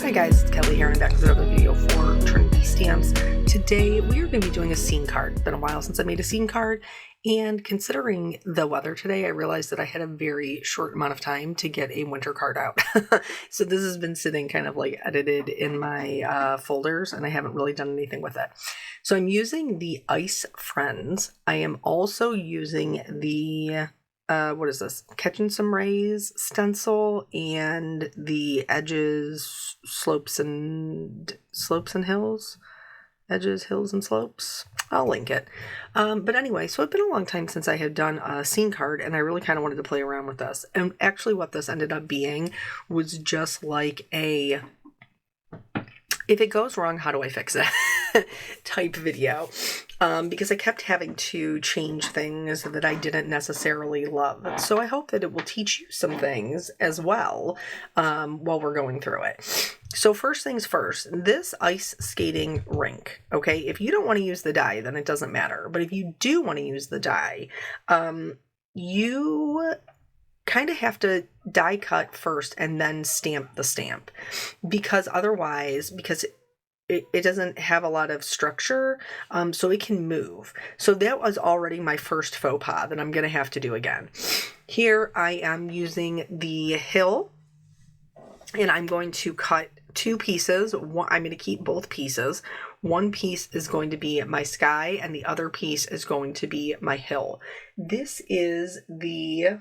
Hi guys, it's Kelly here and I'm back with another video for Trinity Stamps. Today we are going to be doing a scene card. It's been a while since I made a scene card, and considering the weather today, I realized that I had a very short amount of time to get a winter card out. So this has been sitting kind of like edited in my folders, and I haven't really done anything with it. So I'm using the Ice Friends. I am also using the what is this? Catching Some Rays stencil and the Edges Slopes and Hills. Edges, Hills, and Slopes. I'll link it. But anyway, so it's been a long time since I had done a scene card, and I really kind of wanted to play around with this. And actually what this ended up being was just like a, if it goes wrong, how do I fix it type video. Because I kept having to change things that I didn't necessarily love. So I hope that it will teach you some things as well while we're going through it. So first things first, this ice skating rink, okay, if you don't want to use the die, then it doesn't matter. But if you do want to use the die, you kind of have to die cut first and then stamp the stamp. Because otherwise, it doesn't have a lot of structure, so it can move. So that was already my first faux pas that I'm going to have to do again. Here I am using the hill, and I'm going to cut two pieces. I'm going to keep both pieces. One piece is going to be my sky, and the other piece is going to be my hill. This is the,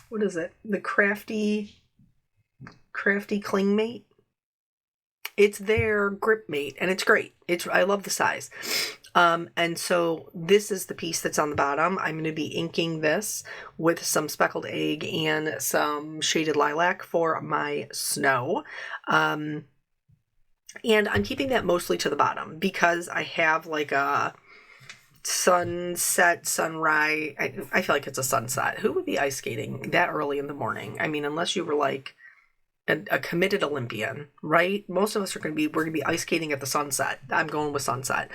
what is it? The Crafty Clingmate. It's their grip mate, and it's great. I love the size. And so this is the piece that's on the bottom. I'm going to be inking this with some speckled egg and some shaded lilac for my snow. And I'm keeping that mostly to the bottom because I have like a sunset, sunrise. I feel like it's a sunset. Who would be ice skating that early in the morning? I mean, unless you were like a committed Olympian, right? Most of us we're going to be ice skating at the sunset. I'm going with sunset.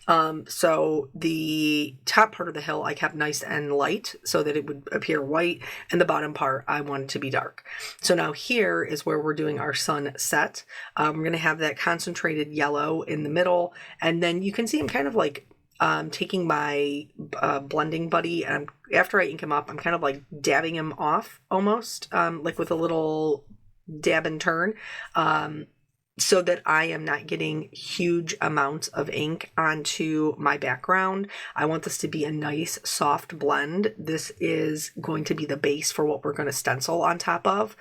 So the top part of the hill I kept nice and light so that it would appear white, and the bottom part I wanted to be dark. So now here is where we're doing our sunset. We're going to have that concentrated yellow in the middle, and then you can see I'm kind of like taking my blending buddy, and after I ink him up, I'm kind of like dabbing him off almost, like with a little dab and turn, so that I am not getting huge amounts of ink onto my background. I want this to be a nice soft blend. This is going to be the base for what we're going to stencil on top of.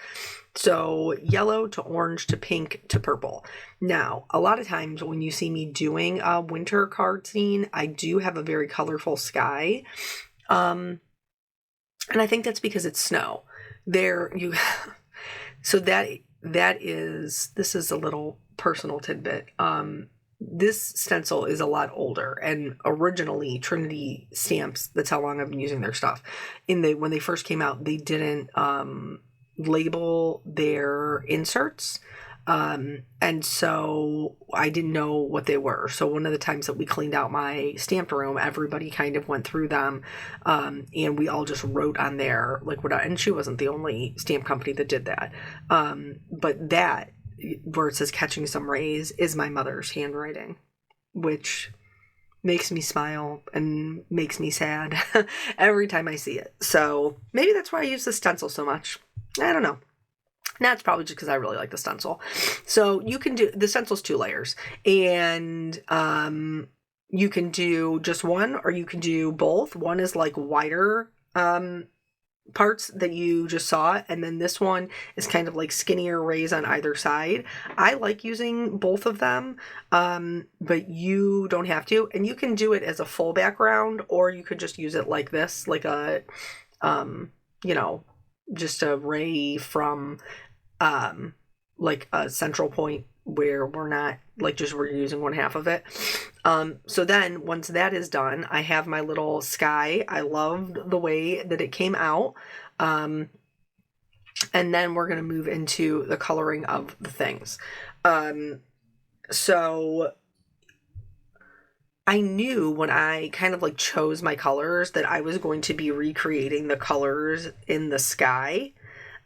So yellow to orange to pink to purple. Now, a lot of times when you see me doing a winter card scene, I do have a very colorful sky. And I think that's because it's snow. So this is a little personal tidbit. This stencil is a lot older, and originally Trinity Stamps, that's how long I've been using their stuff. When they first came out, they didn't label their inserts. And so I didn't know what they were. So one of the times that we cleaned out my stamped room, everybody kind of went through them, and we all just wrote on there, like and she wasn't the only stamp company that did that. But that, where it says Catching Some Rays, is my mother's handwriting, which makes me smile and makes me sad every time I see it. So maybe that's why I use the stencil so much. I don't know. That's probably just because I really like the stencil. So you can do, the stencil's 2 layers, and you can do just one, or you can do both. One is like wider parts that you just saw, and then this one is kind of like skinnier rays on either side. I like using both of them, but you don't have to, and you can do it as a full background, or you could just use it like this, like a just a ray from like a central point where we're not like we're using one half of it. So then once that is done, I have my little sky. I loved the way that it came out. And then we're going to move into the coloring of the things. So I knew when I kind of like chose my colors that I was going to be recreating the colors in the sky.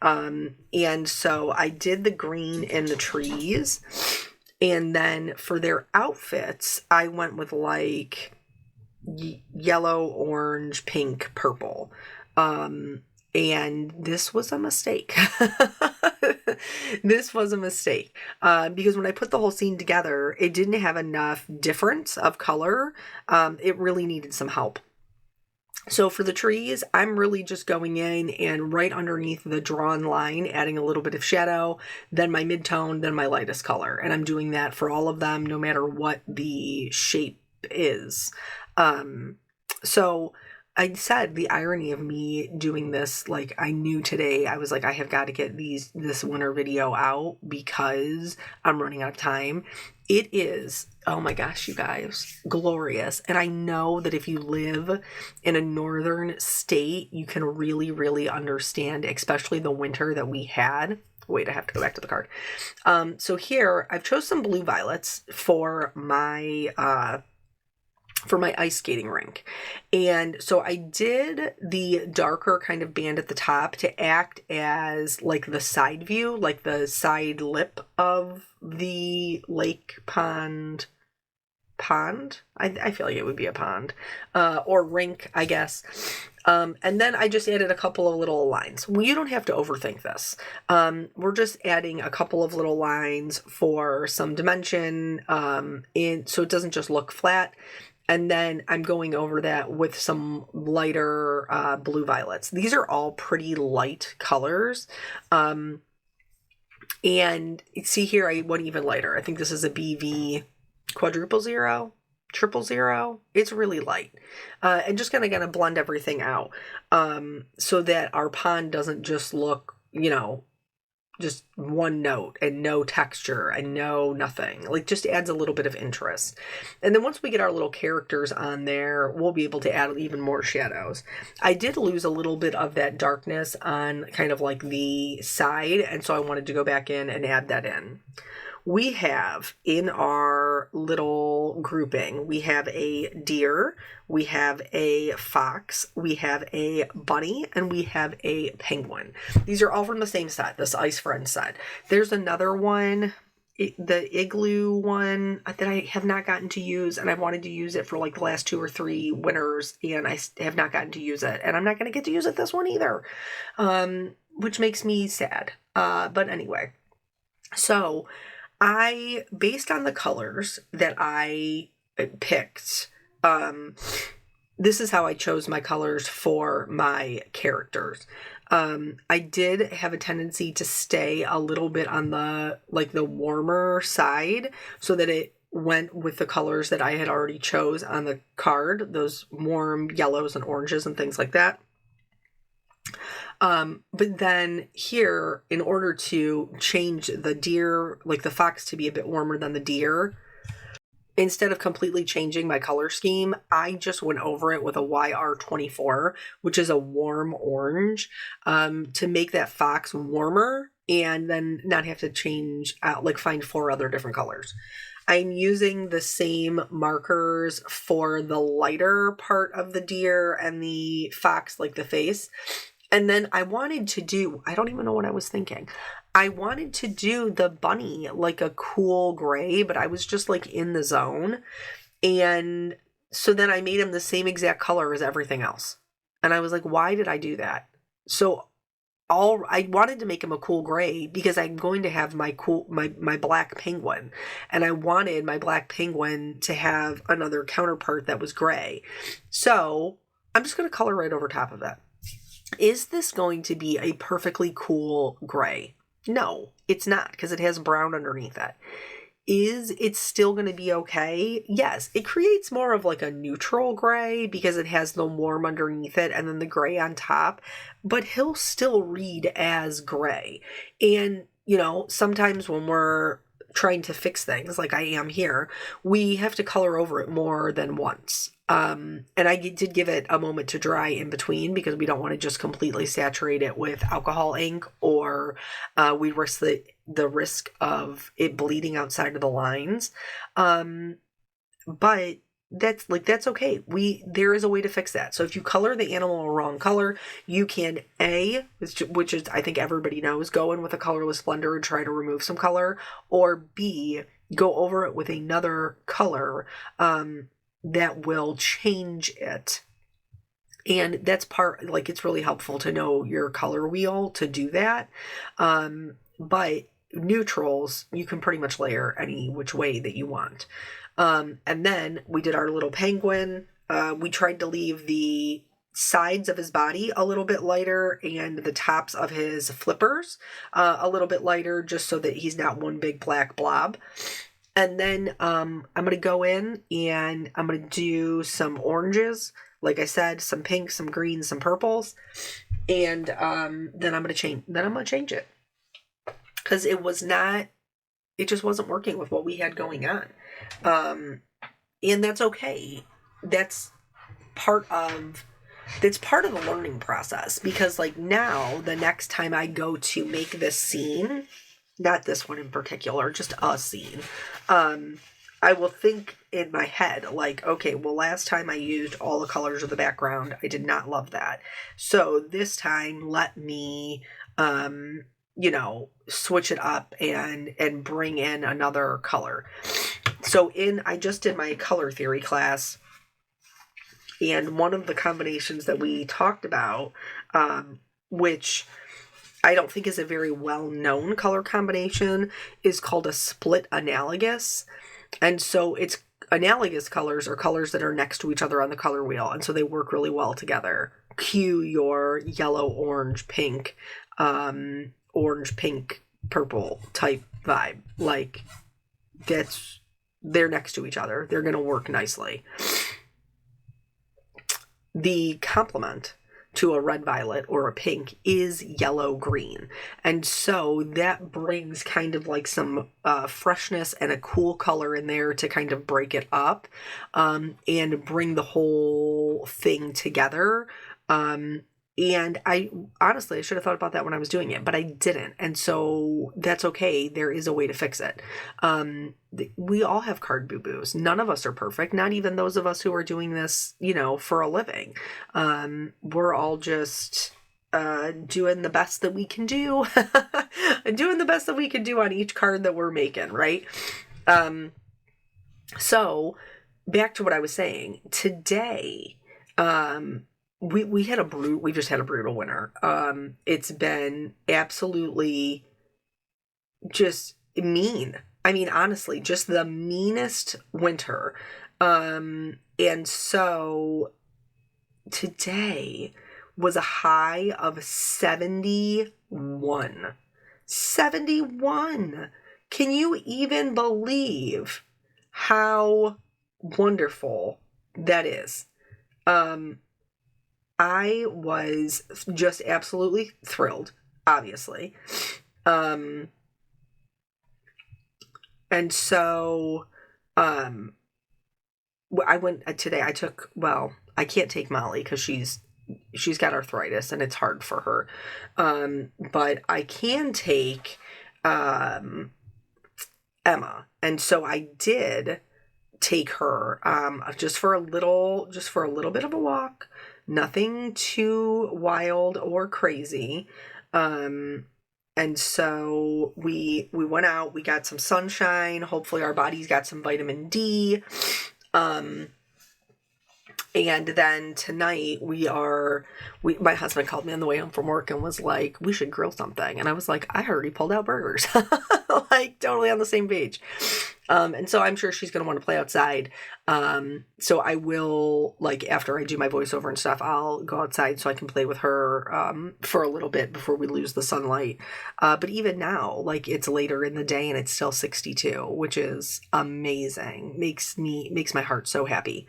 And so I did the green in the trees. And then for their outfits, I went with like yellow, orange, pink, purple. And this was a mistake. This was a mistake. Because when I put the whole scene together, it didn't have enough difference of color. It really needed some help. So for the trees, I'm really just going in and right underneath the drawn line, adding a little bit of shadow, then my mid-tone, then my lightest color. And I'm doing that for all of them, no matter what the shape is. So I said the irony of me doing this, like I knew today, I was like, I have got to get this winter video out because I'm running out of time. It is, oh my gosh, you guys, glorious. And I know that if you live in a northern state, you can really, really understand, especially the winter that we had. Wait, I have to go back to the card. So here, I've chose some blue violets for my ice skating rink. And so I did the darker kind of band at the top to act as like the side view, like the side lip of the lake pond. I feel like it would be a pond, or rink, I guess. And then I just added a couple of little lines. Well, you don't have to overthink this. We're just adding a couple of little lines for some dimension, so it doesn't just look flat. And then I'm going over that with some lighter blue violets. These are all pretty light colors. And see here, I went even lighter. I think this is a BV quadruple zero, triple zero. It's really light. And just gonna blend everything out so that our pond doesn't just look, just one note and no texture and no nothing. Like just adds a little bit of interest. And then once we get our little characters on there, we'll be able to add even more shadows. I did lose a little bit of that darkness on kind of like the side, and so I wanted to go back in and add that in. We have in our little grouping, we have a deer, we have a fox, we have a bunny, and we have a penguin. These are all from the same set, this Ice Friends set. There's another one, the igloo one that I have not gotten to use, and I've wanted to use it for like the last 2 or 3 winters, and I have not gotten to use it, and I'm not going to get to use it this one either, which makes me sad. But anyway, so based on the colors that I picked, this is how I chose my colors for my characters. I did have a tendency to stay a little bit on the warmer side so that it went with the colors that I had already chose on the card, those warm yellows and oranges and things like that. But then here, in order to change the deer, like the fox to be a bit warmer than the deer, instead of completely changing my color scheme, I just went over it with a YR24, which is a warm orange, to make that fox warmer and then not have to change out, find 4 other different colors. I'm using the same markers for the lighter part of the deer and the fox, like the face. And then I wanted to do, I don't even know what I was thinking. I wanted to do the bunny like a cool gray, but I was just in the zone. And so then I made him the same exact color as everything else. And I was like, why did I do that? So I wanted to make him a cool gray because I'm going to have my black penguin. And I wanted my black penguin to have another counterpart that was gray. So I'm just going to color right over top of it. Is this going to be a perfectly cool gray? No, it's not, because it has brown underneath it. Is it still going to be okay? Yes, it creates more of a neutral gray because it has the warm underneath it and then the gray on top, but he'll still read as gray. And, sometimes when we're trying to fix things like I am here, we have to color over it more than once. And I did give it a moment to dry in between because we don't want to just completely saturate it with alcohol ink, or we risk the risk of it bleeding outside of the lines. But that's okay. There is a way to fix that. So if you color the animal a wrong color, you can which is I think everybody knows, go in with a colorless blender and try to remove some color, or B, go over it with another color that will change it. And that's it's really helpful to know your color wheel to do that. But neutrals, you can pretty much layer any which way that you want. And then we did our little penguin. We tried to leave the sides of his body a little bit lighter and the tops of his flippers a little bit lighter, just so that he's not one big black blob. And then I'm going to go in and I'm going to do some oranges. Like I said, some pinks, some greens, some purples. And then I'm going to change it. Because it just wasn't working with what we had going on. And that's okay. That's part of the learning process, because like now the next time I go to make this scene, not this one in particular, just a scene, I will think in my head like, okay, well, last time I used all the colors of the background, I did not love that. So this time let me switch it up and bring in another color. So I just did my color theory class, and one of the combinations that we talked about, which I don't think is a very well-known color combination, is called a split analogous. And so it's analogous colors are colors that are next to each other on the color wheel, and so they work really well together. Cue your yellow, orange, pink, orange, pink, purple type vibe. Like, they're next to each other. They're going to work nicely. The complement to a red violet or a pink is yellow green. And so that brings kind of like some freshness and a cool color in there to kind of break it up and bring the whole thing together. And I should have thought about that when I was doing it, but I didn't. And so that's okay. There is a way to fix it. We all have card boo-boos. None of us are perfect. Not even those of us who are doing this, for a living. We're all just doing the best that we can do. Doing the best that we can do on each card that we're making, right? So back to what I was saying. Today, we just had a brutal winter. It's been absolutely just mean. I mean, honestly, just the meanest winter. And so today was a high of 71. 71. Can you even believe how wonderful that is? I was just absolutely thrilled, obviously. And so, I went today. I can't take Molly because she's got arthritis and it's hard for her. But I can take, Emma. And so I did take her, just for a little bit of a walk. Nothing too wild or crazy. And so we went out, we got some sunshine. Hopefully our bodies got some vitamin D. And then tonight my husband called me on the way home from work and was like, we should grill something. And I was like, I already pulled out burgers. Like, totally on the same page. And so I'm sure she's going to want to play outside. So I will, like, after I do my voiceover and stuff, I'll go outside so I can play with her, for a little bit before we lose the sunlight. But even now, like, it's later in the day and it's still 62, which is amazing. Makes my heart so happy.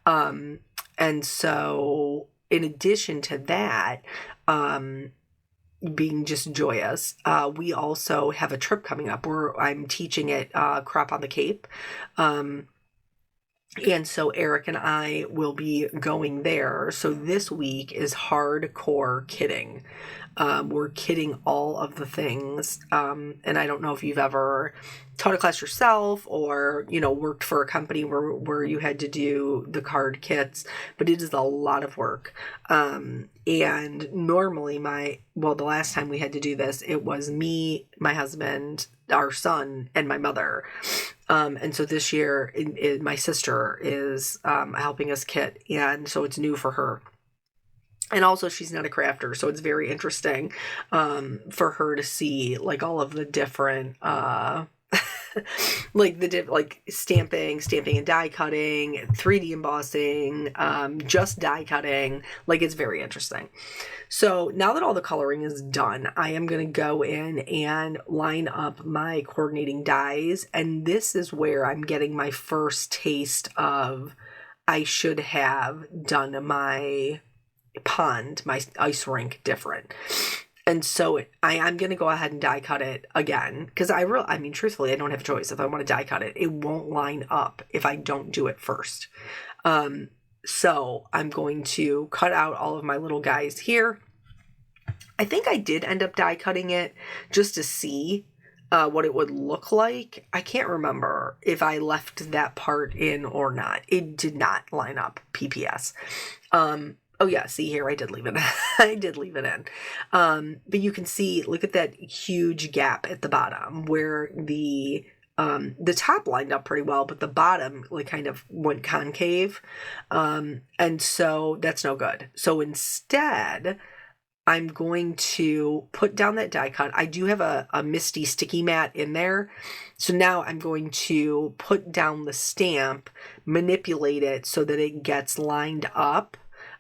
And so in addition to that, being just joyous, we also have a trip coming up where I'm teaching at Crop on the Cape. And so Eric and I will be going there. So this week is hardcore kidding. We're kitting all of the things. And I don't know if you've ever taught a class yourself or, worked for a company where you had to do the card kits, but it is a lot of work. And normally the last time we had to do this, it was me, my husband, our son, and my mother. And so this year, my sister is helping us kit, and so it's new for her. And also, she's not a crafter, so it's very interesting for her to see like all of the different like stamping and die cutting, 3D embossing, just die cutting. Like, it's very interesting. So now that all the coloring is done, I am going to go in and line up my coordinating dies. And this is where I'm getting my first taste of I should have done my pond, my ice rink different. And so I'm going to go ahead and die cut it again because truthfully, I don't have a choice. If I want to die cut it, it won't line up if I don't do it first. So I'm going to cut out all of my little guys here. I think I did end up die cutting it just to see what it would look like. I can't remember if I left that part in or not. It did not line up, PPS. Oh yeah, see here, I did leave it. I did leave it in. But you can see, look at that huge gap at the bottom where the top lined up pretty well, but the bottom like kind of went concave. And so that's no good. So instead, I'm going to put down that die cut. I do have a Misty sticky mat in there. So now I'm going to put down the stamp, manipulate it so that it gets lined up.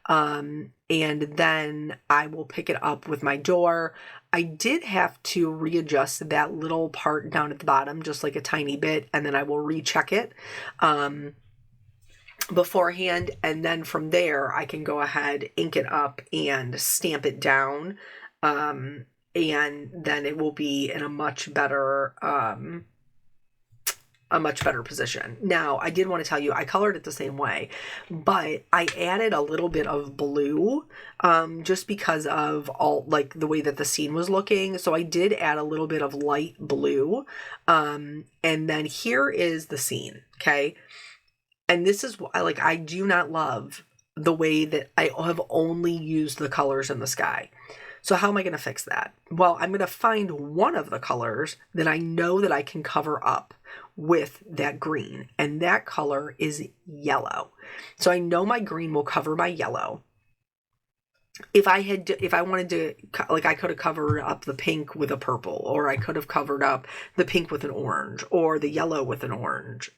And then I will pick it up with my door. I did have to readjust that little part down at the bottom, just like a tiny bit, and then I will recheck it beforehand. And then from there, I can go ahead, ink it up, and stamp it down. And then it will be in a much better position. Now, I did want to tell you, I colored it the same way, but I added a little bit of blue, just because of all, like, the way that the scene was looking. So I did add a little bit of light blue. And then here is the scene. Okay. And this is like, I do not love the way that I have only used the colors in the sky. So how am I going to fix that? Well, I'm going to find one of the colors that I know that I can cover up with that green, and that color is yellow. So I know my green will cover my yellow. If I wanted to, like, I could have covered up the pink with a purple, or I could have covered up the pink with an orange, or the yellow with an orange.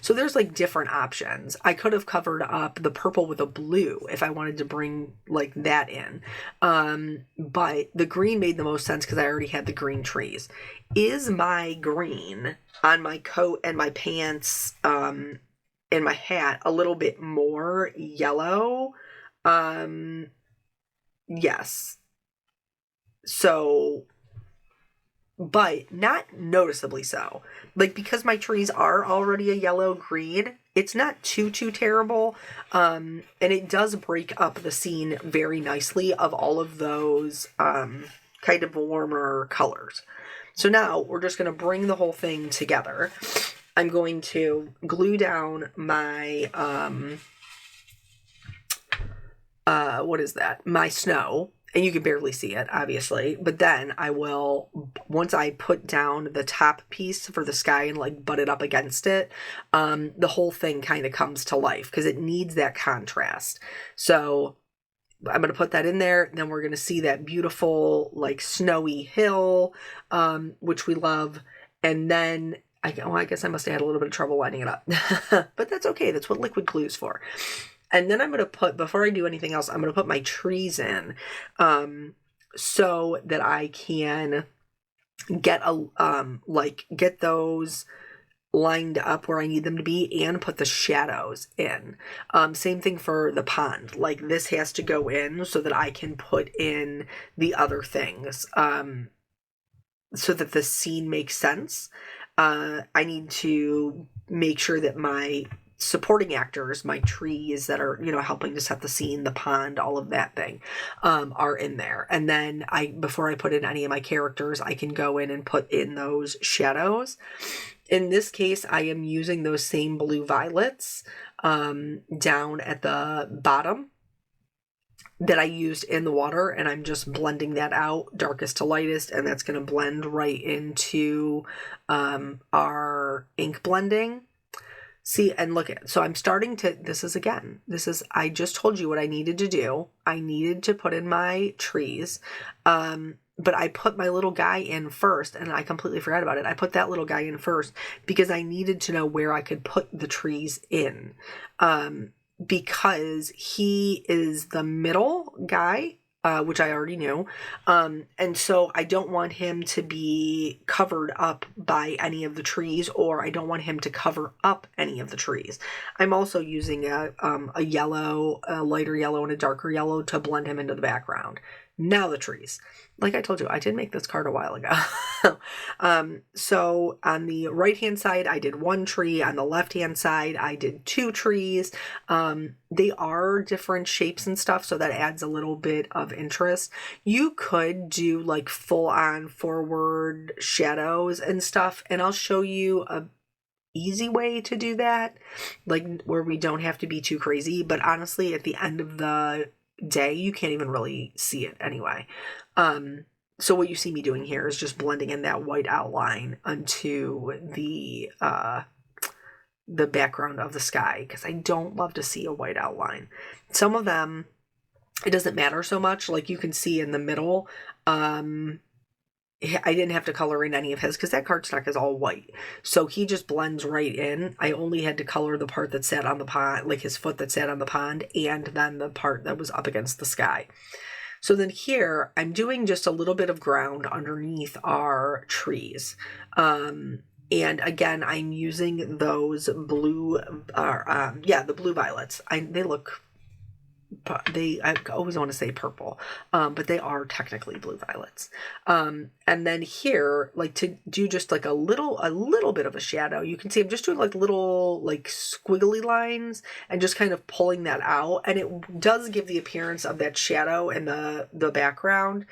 So there's like different options. I could have covered up the purple with a blue if I wanted to bring like that in. But the green made the most sense because I already had the green trees. Is my green on my coat and my pants, and my hat a little bit more yellow? Yes. So, but not noticeably so. Like, because my trees are already a yellow green, it's not too terrible. And it does break up the scene very nicely of all of those kind of warmer colors. So now we're just going to bring the whole thing together. I'm going to glue down my what is that? My snow. And you can barely see it, obviously. But then I will, once I put down the top piece for the sky and like butt it up against it, the whole thing kind of comes to life because it needs that contrast. So I'm going to put that in there. Then we're going to see that beautiful like snowy hill, which we love. And then I guess I must have had a little bit of trouble lining it up. But that's okay. That's what liquid glue is for. And then I'm going to put, before I do anything else, I'm going to put my trees in, so that I can get get those lined up where I need them to be and put the shadows in. Same thing for the pond. Like, this has to go in so that I can put in the other things, so that the scene makes sense. I need to make sure that my supporting actors, my trees that are, helping to set the scene, the pond, all of that thing, are in there. And then before I put in any of my characters, I can go in and put in those shadows. In this case, I am using those same blue violets down at the bottom that I used in the water, and I'm just blending that out, darkest to lightest, and that's going to blend right into our ink blending. See, and look at, so I'm starting to, I just told you what I needed to do. I needed to put in my trees, but I put my little guy in first, and I completely forgot about it. I put that little guy in first because I needed to know where I could put the trees in, because he is the middle guy, which I already knew. And so I don't want him to be covered up by any of the trees, or I don't want him to cover up any of the trees. I'm also using a yellow, a lighter yellow and a darker yellow to blend him into the background. Now the trees. Like I told you, I did make this card a while ago. So on the right-hand side, I did 1 tree. On the left-hand side, I did 2 trees. They are different shapes and stuff, so that adds a little bit of interest. You could do like full-on forward shadows and stuff, and I'll show you a easy way to do that, like where we don't have to be too crazy. But honestly, at the end of the day, you can't even really see it anyway. So what you see me doing here is just blending in that white outline onto the background of the sky, because I don't love to see a white outline. Some of them, it doesn't matter so much. Like you can see in the middle, I didn't have to color in any of his because that cardstock is all white. So he just blends right in. I only had to color the part that sat on the pond, like his foot that sat on the pond, and then the part that was up against the sky. So then here, I'm doing just a little bit of ground underneath our trees. And again, I'm using those blue, the blue violets. I always want to say purple, but they are technically blue violets. And then here, like to do just like a little bit of a shadow, you can see I'm just doing like little like squiggly lines and just kind of pulling that out. And it does give the appearance of that shadow in the background,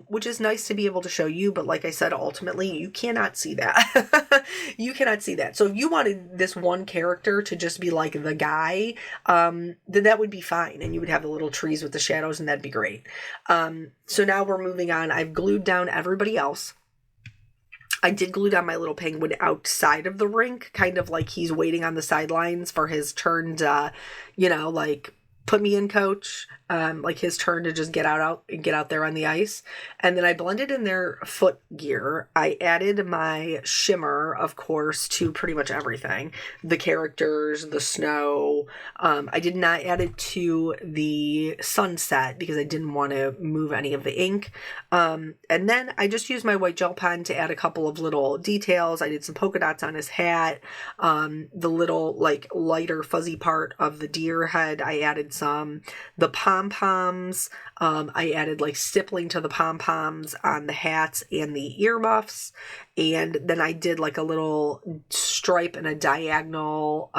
which is nice to be able to show you. But like I said, ultimately, you cannot see that. You cannot see that. So if you wanted this one character to just be like the guy, then that would be fine. And you would have the little trees with the shadows, and that'd be great. So now we're moving on. I've glued down everybody else. I did glue down my little penguin outside of the rink, kind of like he's waiting on the sidelines for his turn to, like, put me in, coach, like his turn to just get out there on the ice. And then I blended in their foot gear. I added my shimmer, of course, to pretty much everything. The characters, the snow. I did not add it to the sunset because I didn't want to move any of the ink. And then I just used my white gel pen to add a couple of little details. I did some polka dots on his hat. The little like lighter fuzzy part of the deer head, I added the pom-poms. I added like stippling to the pom-poms on the hats and the earmuffs. And then I did like a little stripe and a diagonal,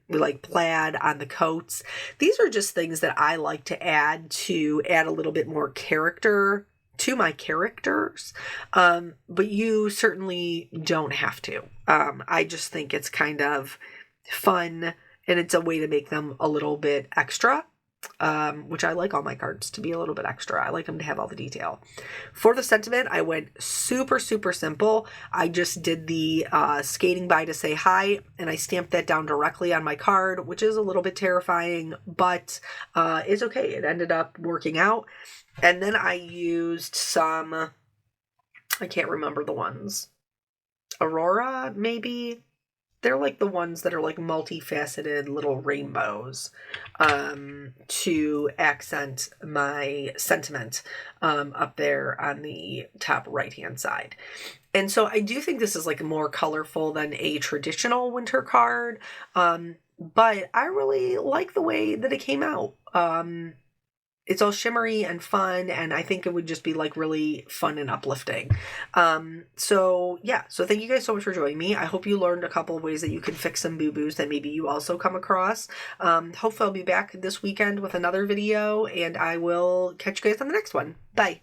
like plaid on the coats. These are just things that I like to add a little bit more character to my characters. But you certainly don't have to. I just think it's kind of fun, and it's a way to make them a little bit extra, which I like all my cards to be a little bit extra. I like them to have all the detail. For the sentiment, I went super, super simple. I just did the skating by to say hi, and I stamped that down directly on my card, which is a little bit terrifying, but it's okay. It ended up working out. And then I used some, I can't remember the ones. Aurora, maybe? They're like the ones that are like multifaceted little rainbows, to accent my sentiment up there on the top right-hand side. And so I do think this is like more colorful than a traditional winter card, but I really like the way that it came out. it's all shimmery and fun, and I think it would just be like really fun and uplifting. So thank you guys so much for joining me. I hope you learned a couple of ways that you can fix some boo-boos that maybe you also come across. Hopefully I'll be back this weekend with another video, and I will catch you guys on the next one. Bye.